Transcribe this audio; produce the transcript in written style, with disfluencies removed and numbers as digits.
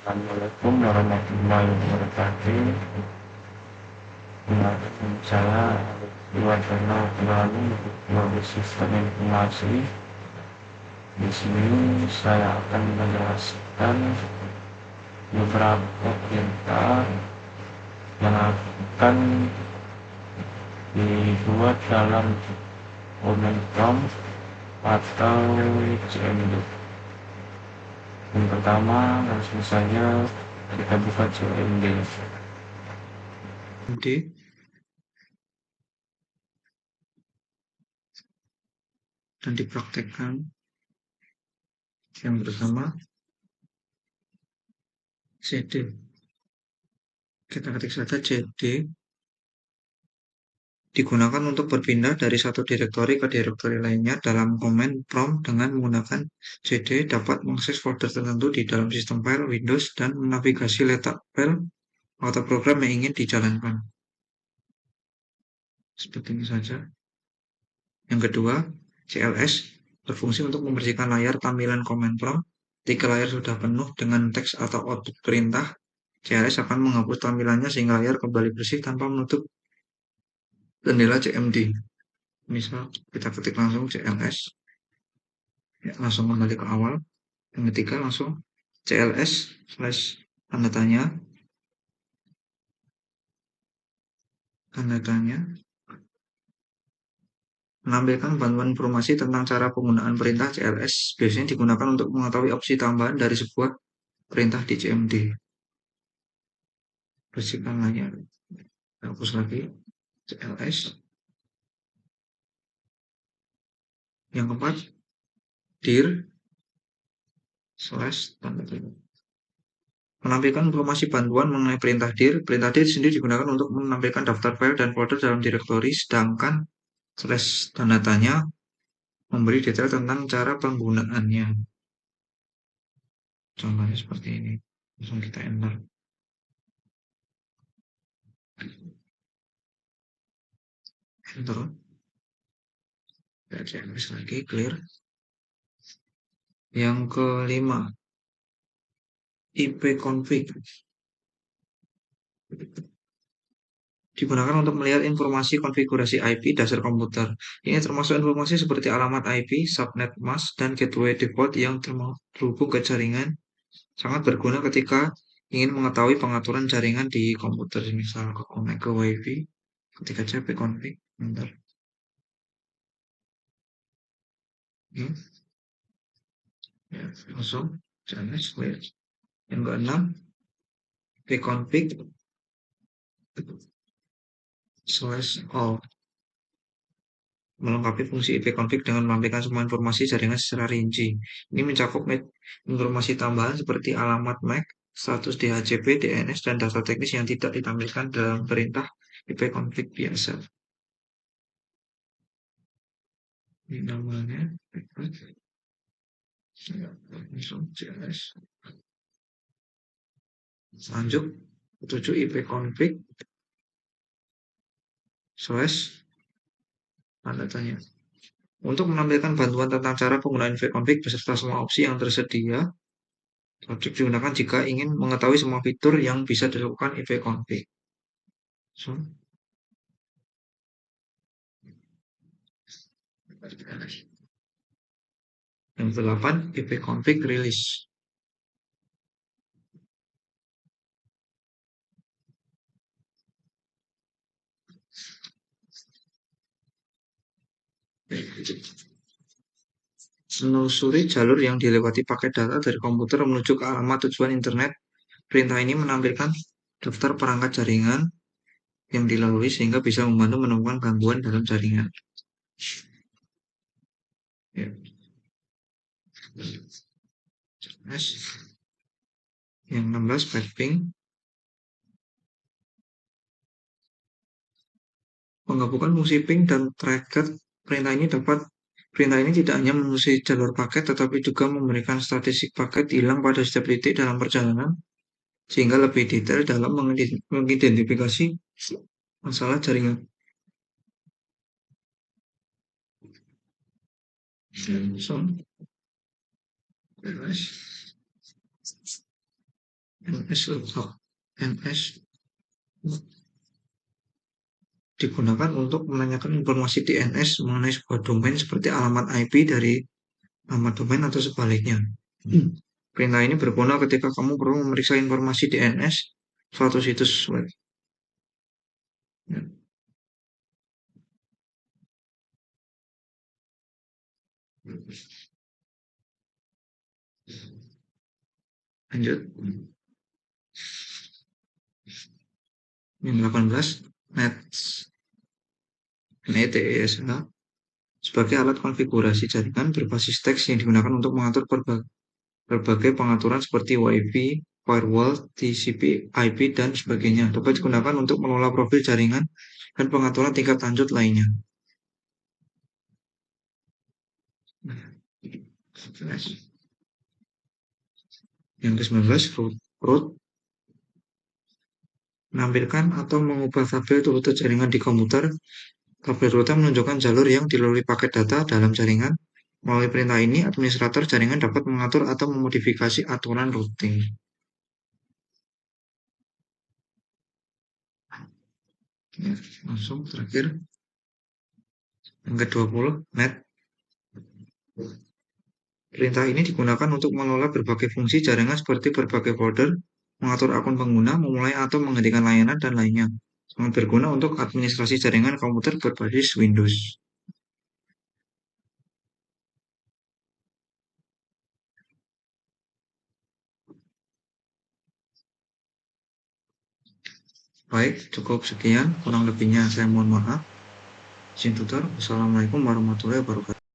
Assalamualaikum warahmatullahi wabarakatuh. Kemarin saya wacana melalui melalui sistem informasi. Di sini saya akan menjelaskan beberapa perintah yang akan dibuat dalam command prompt atau CMD. Yang pertama, langsung saja kita buka CMD. Dan dipraktekkan yang bersama CD. Kita ketik saja CD digunakan untuk berpindah dari satu direktori ke direktori lainnya dalam command prompt dengan menggunakan CD dapat mengakses folder tertentu di dalam sistem file Windows dan menavigasi letak file atau program yang ingin dijalankan. Seperti ini saja. Yang kedua, CLS berfungsi untuk membersihkan layar tampilan command prompt. Jika layar sudah penuh dengan teks atau output perintah, CLS akan menghapus tampilannya sehingga layar kembali bersih tanpa menutup jendela CMD. Misal kita ketik langsung CLS, ya, langsung kembali ke awal. Yang ketiga langsung CLS tanda tanya menampilkan bantuan informasi tentang cara penggunaan perintah. CLS biasanya digunakan untuk mengetahui opsi tambahan dari sebuah perintah di CMD. Bersihkan layar, hapus lagi CLS. Yang keempat, dir tanda tanya menampilkan informasi bantuan mengenai perintah dir. Perintah dir sendiri digunakan untuk menampilkan daftar file dan folder dalam direktori, sedangkan tanda tanya memberi detail tentang cara penggunaannya. Contohnya seperti ini. Langsung kita enter. Enter. Kita cek lagi, clear. Yang kelima, ipconfig. Digunakan untuk melihat informasi konfigurasi IP dasar komputer. Ini termasuk informasi seperti alamat IP, subnet mask, dan gateway default yang terhubung ke jaringan. Sangat berguna ketika ingin mengetahui pengaturan jaringan di komputer, misal connect ke WiFi, ketika aja ipconfig, bentar. Ya, langsung jangan clear. Yang keenam, ipconfig /all melengkapi fungsi ipconfig dengan menampilkan semua informasi jaringan secara rinci. Ini mencakup informasi tambahan seperti alamat MAC, status DHCP, DNS, dan data teknis yang tidak ditampilkan dalam perintah ipconfig biasa. Ini namanya lanjut, 7 ipconfig tanda tanya. Untuk menampilkan bantuan tentang cara penggunaan ipconfig beserta semua opsi yang tersedia, wajib digunakan jika ingin mengetahui semua fitur yang bisa dilakukan ipconfig. Yang ke-8, ipconfig release. Menelusuri jalur yang dilewati paket data dari komputer menuju ke alamat tujuan internet. Perintah ini menampilkan daftar perangkat jaringan yang dilalui sehingga bisa membantu menemukan gangguan dalam jaringan. Ya. Yang 16, piping. Menggabungkan fungsi ping dan tracker. Perintah ini tidak hanya mengusir jalur paket, tetapi juga memberikan statistik paket hilang pada setiap titik dalam perjalanan, sehingga lebih detail dalam mengidentifikasi masalah jaringan. NS digunakan untuk menanyakan informasi DNS mengenai sebuah domain seperti alamat IP dari alamat domain atau sebaliknya. Perintah ini berguna ketika kamu perlu memeriksa informasi DNS suatu situs web. Lanjut. Yang 18, NETS sebagai alat konfigurasi jaringan berbasis teks yang digunakan untuk mengatur berbagai pengaturan seperti WiFi, firewall, TCP, IP, dan sebagainya. Dapat digunakan untuk mengelola profil jaringan dan pengaturan tingkat lanjut lainnya. Yang ke-19, root menampilkan atau mengubah tabel rute jaringan di komputer. Tabel rute menunjukkan jalur yang dilalui paket data dalam jaringan. Melalui perintah ini, administrator jaringan dapat mengatur atau memodifikasi aturan routing. Ya, langsung terakhir. Yang ke-20, net. Perintah ini digunakan untuk mengelola berbagai fungsi jaringan seperti berbagai folder, mengatur akun pengguna, memulai atau menghentikan layanan, dan lainnya. Sangat berguna untuk administrasi jaringan komputer berbasis Windows. Baik, cukup sekian. Kurang lebihnya saya mohon maaf. Izin tutur. Wassalamualaikum warahmatullahi wabarakatuh.